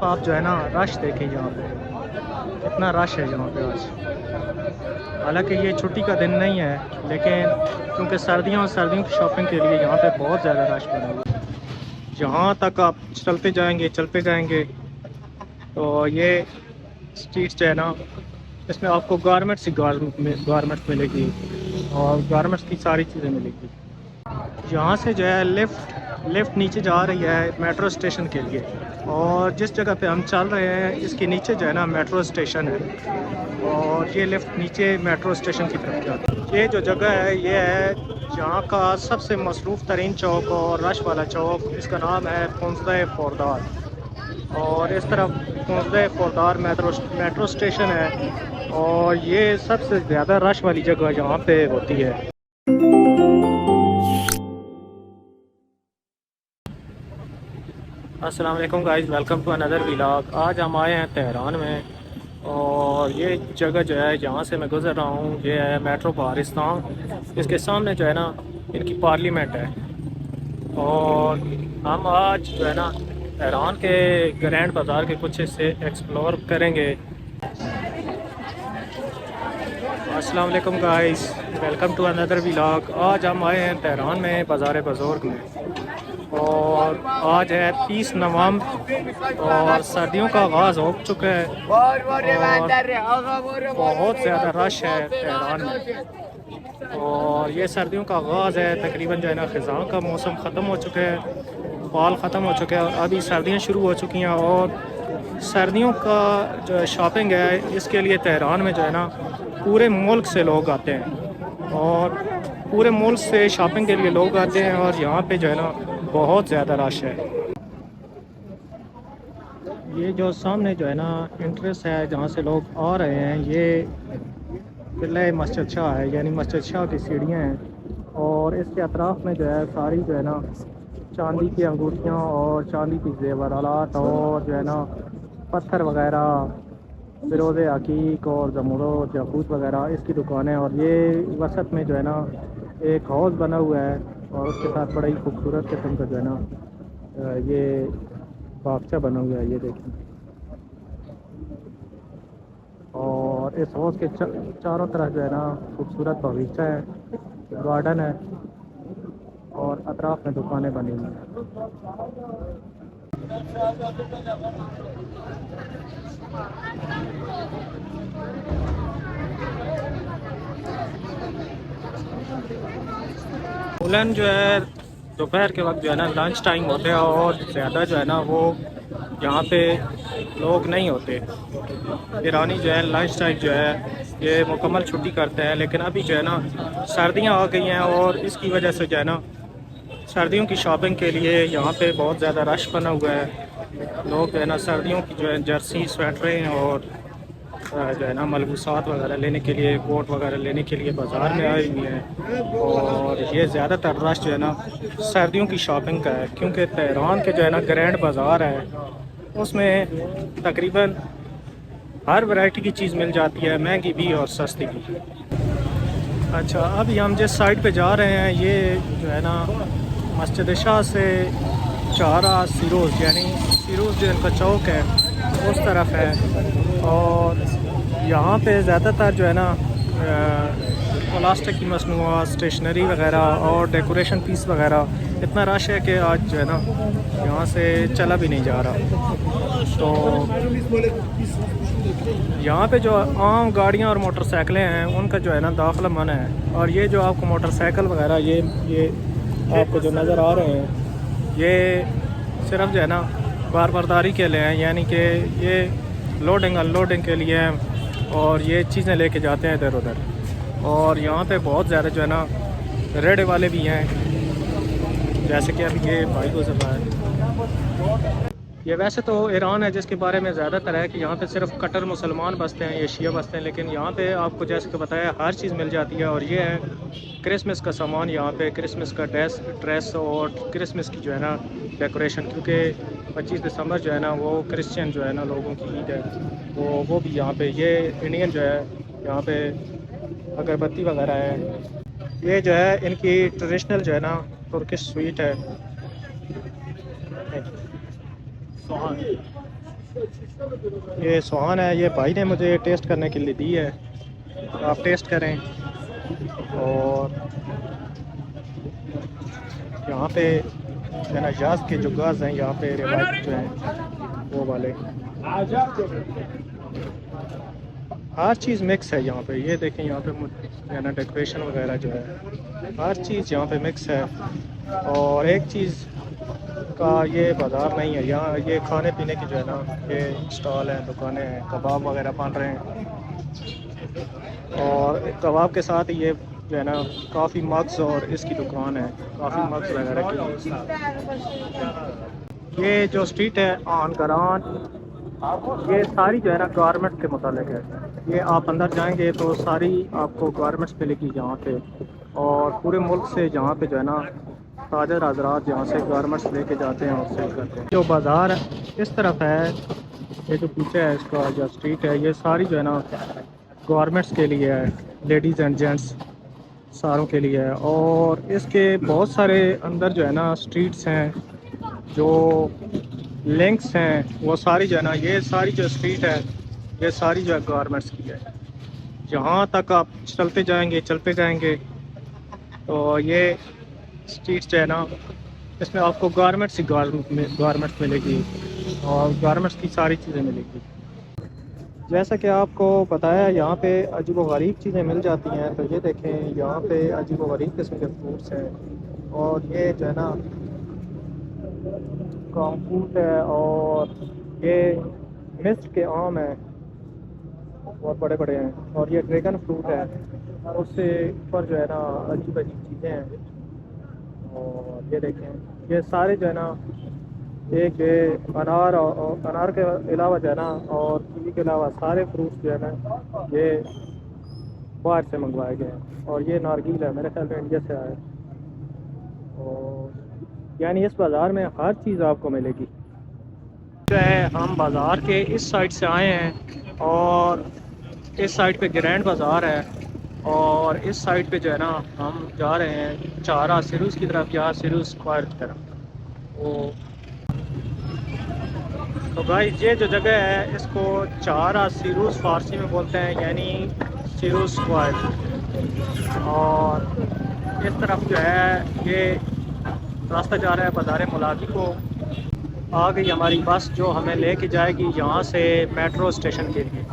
सिर्फ आप जो है ना रश देखें यहाँ पे, कितना रश है यहाँ पे आज। हालांकि ये छुट्टी का दिन नहीं है, लेकिन क्योंकि सर्दियों और सर्दियों की शॉपिंग के लिए यहाँ पे बहुत ज़्यादा रश बना हुआ है। जहाँ तक आप चलते जाएंगे तो ये स्ट्रीट जो है ना, इसमें आपको गारमेंट्स मिलेगी और गारमेंट्स की सारी चीज़ें मिलेगी। यहाँ से जो है लिफ्ट नीचे जा रही है मेट्रो स्टेशन के लिए, और जिस जगह पे हम चल रहे हैं इसके नीचे जो है ना मेट्रो स्टेशन है, और ये लिफ्ट नीचे मेट्रो स्टेशन की तरफ जाती है। ये जो जगह है ये है यहाँ का सबसे मसरूफ़ तरीन चौक और रश वाला चौक। इसका नाम है फुंसदा फोरदार, और इस तरफ फुंसदा फोरदार मेट्रो स्टेशन है, और ये सबसे ज़्यादा रश वाली जगह यहाँ पे होती है। अस्सलाम वालेकुम guys, welcome to another vlog. आज हम आए हैं तेहरान में, और ये जगह जो है जहाँ से मैं गुज़र रहा हूँ ये है मेट्रो पाकिस्तान। इसके सामने जो है ना इनकी पार्लियामेंट है, और हम आज जो है ना तेहरान के ग्रैंड बाज़ार के कुछ हिस्से एक्सप्लोर करेंगे। अस्सलाम वालेकुम guys, welcome to another vlog. आज हम आए हैं तेहरान में बाज़ार बुज़ुर्ग में, और आज है 30 नवंबर और सर्दियों का आगाज़ हो चुका है, और बहुत ज़्यादा रश है तेहरान में। और ये सर्दियों का आगाज़ है, तकरीबन जो है ना ख़ज़ां का मौसम ख़त्म हो चुका है, फाल ख़त्म हो चुका है और अभी सर्दियाँ शुरू हो चुकी हैं। और सर्दियों का जो शॉपिंग है इसके लिए तेहरान में जो है ना पूरे मुल्क से लोग आते हैं, और पूरे मुल्क से शॉपिंग के लिए लोग आते हैं, और यहाँ पे जो है ना बहुत ज़्यादा रश है। ये जो सामने जो है ना इंट्रेंस है जहाँ से लोग आ रहे हैं, ये किला मस्जिद शाह है, यानी मस्जिद शाह की सीढ़ियाँ हैं, और इसके अतराफ़ में जो है सारी जो है ना चांदी की अंगूठियाँ और चांदी की जेवरात और जो है ना पत्थर वगैरह, फिरोज़े हकीक और ज़मरूद याकूत वगैरह इसकी दुकानें। और ये वसत में जो है ना एक हाउस बना हुआ है, और उसके साथ बड़ा ही खूबसूरत किस्म का जो है ना ये बागचा बना हुआ है, ये देखिए। और इस हाउस के चारों तरफ जो है ना खूबसूरत बगीचा है, गार्डन है, और अतराफ़ में दुकानें बनी हुई हैं। उलन जो है दोपहर के वक्त जो है ना लंच टाइम होते हैं, और ज़्यादा जो है ना वो यहाँ पे लोग नहीं होते। ईरानी जो है लंच टाइम जो है ये मुकम्मल छुट्टी करते हैं, लेकिन अभी जो है ना सर्दियाँ आ गई हैं, और इसकी वजह से जो है ना सर्दियों की शॉपिंग के लिए यहाँ पे बहुत ज़्यादा रश बना हुआ है। लोग जो है ना सर्दियों की जो है जर्सी, स्वेटरें और जो है ना मलबूसात वगैरह लेने के लिए, कोट वगैरह लेने के लिए बाज़ार में आई हुई हैं। और ये ज़्यादातर रश जो है ना सर्दियों की शॉपिंग का है, क्योंकि तेहरान के जो है ना ग्रैंड बाज़ार है उसमें तकरीबन हर वैरायटी की चीज़ मिल जाती है, महंगी भी और सस्ती भी। अच्छा, अभी हम जिस साइड पे जा रहे हैं ये जो है ना मस्जिद शाह से चारा सिरोज़, यानी सिरोज़ जो इनका चौक है उस तरफ है। और यहाँ पे ज़्यादातर जो है ना प्लास्टिक की मसनूआत, स्टेशनरी वगैरह और डेकोरेशन पीस वगैरह, इतना रश है कि आज जो है ना यहाँ से चला भी नहीं जा रहा। तो यहाँ पे जो आम गाड़ियाँ और मोटरसाइकिलें हैं उनका जो है ना दाखिला मना है। और ये जो आपको मोटरसाइकिल वगैरह ये आपको जो नज़र आ रहे हैं ये सिर्फ जो है ना बारबरदारी के लिए हैं, यानी कि ये लोडिंग अनलोडिंग के लिए हैं, और ये चीज़ें लेके जाते हैं इधर उधर। और यहाँ पे बहुत ज़्यादा जो है ना रेड वाले भी हैं, जैसे कि अभी ये भाई गुजर रहा है। ये वैसे तो ईरान है जिसके बारे में ज़्यादातर है कि यहाँ पे सिर्फ कट्टर मुसलमान बसते हैं, ये शिया बसते हैं, लेकिन यहाँ पे आपको जैसे कि बताया हर चीज़ मिल जाती है। और ये है क्रिसमस का सामान, यहाँ पे क्रिसमस का ड्रेस और क्रिसमस की जो है ना डेकोरेशन, क्योंकि 25 दिसंबर जो है ना वो क्रिश्चियन जो है ना लोगों की ईद है, तो वो भी यहाँ पे, ये इंडियन जो है यहाँ पे अगरबत्ती वगैरह है। ये जो है इनकी ट्रेडिशनल जो है ना तुर्किश स्वीट है। ये सुहान है, ये भाई ने मुझे टेस्ट करने के लिए दी है, आप टेस्ट करें। और यहाँ पे नजाज के जो गाज हैं यहाँ पे रिवायत जो हैं वो वाले, हर चीज़ मिक्स है यहाँ पे। ये देखें यहाँ पे जो ना डेकोरेशन वगैरह जो है हर चीज़ यहाँ पे मिक्स है। और एक चीज़ का ये बाज़ार नहीं है यहाँ, ये खाने पीने की जो है ना ये स्टॉल हैं, दुकानें हैं, कबाब वगैरह बन रहे हैं। और कबाब के साथ ये जो है ना काफ़ी मग्स और इसकी दुकान है, काफ़ी मग्स वगैरह की। ये जो स्ट्रीट है आन करान, ये सारी जो है ना गारमेंट के मुतालिक है। ये आप अंदर जाएंगे तो सारी आपको गारमेंट्स मिलेगी यहाँ पे। और पूरे मुल्क से यहाँ पे जो है ना ताजर हजरात यहाँ से गारमेंट्स लेके जाते हैं और सेल करते हैं। जो बाज़ार इस तरफ है, ये जो पीछे है इसका जो स्ट्रीट है, ये सारी जो है ना गारमेंट्स के लिए है, लेडीज़ एंड जेंट्स सारों के लिए है। और इसके बहुत सारे अंदर जो है ना स्ट्रीट्स हैं, जो लिंक्स हैं, वो सारी जो है ना ये सारी जो स्ट्रीट है ये सारी जो है गारमेंट्स की है। जहाँ तक आप चलते जाएंगे तो ये स्ट्रीट जो है ना इसमें आपको गारमेंट्स ही गारमेंट्स मिलेगी और गारमेंट्स की सारी चीज़ें मिलेगी। जैसा कि आपको बताया यहाँ पे अजीब व गरीब चीज़ें मिल जाती हैं। तो ये देखें यहाँ पे अजीब व गरीब किस्म के फ्रूट्स हैं। और ये जो है ना कामफूट है, और ये मिस्र के आम हैं, बहुत बड़े बड़े हैं। और ये ड्रैगन फ्रूट है, उससे ऊपर जो है ना अजीब अजीब चीज़ें हैं। और ये देखें ये सारे जो है ना एक ये अनार और अनार के अलावा जो है ना और कीवी के अलावा सारे फ्रूट्स जो है ना ये बाहर से मंगवाए गए हैं। और ये नारगील है, मेरे ख्याल में इंडिया से आया है। और यानी इस बाज़ार में हर चीज़ आपको मिलेगी। जो है हम बाज़ार के इस साइड से आए हैं और इस साइड पे ग्रैंड बाज़ार है। और इस साइड पे जो है ना हम जा रहे हैं चारा सिरूस की तरफ या सिरूस स्क्वायर की तरफ। तो भाई ये जो जगह है इसको चारा सिरूस फारसी में बोलते हैं, यानी सिरूस स्क्वायर। और इस तरफ जो है ये रास्ता जा रहा है बाज़ार मुलाकी को। आ गई हमारी बस जो हमें लेके जाएगी यहाँ से मेट्रो स्टेशन के लिए।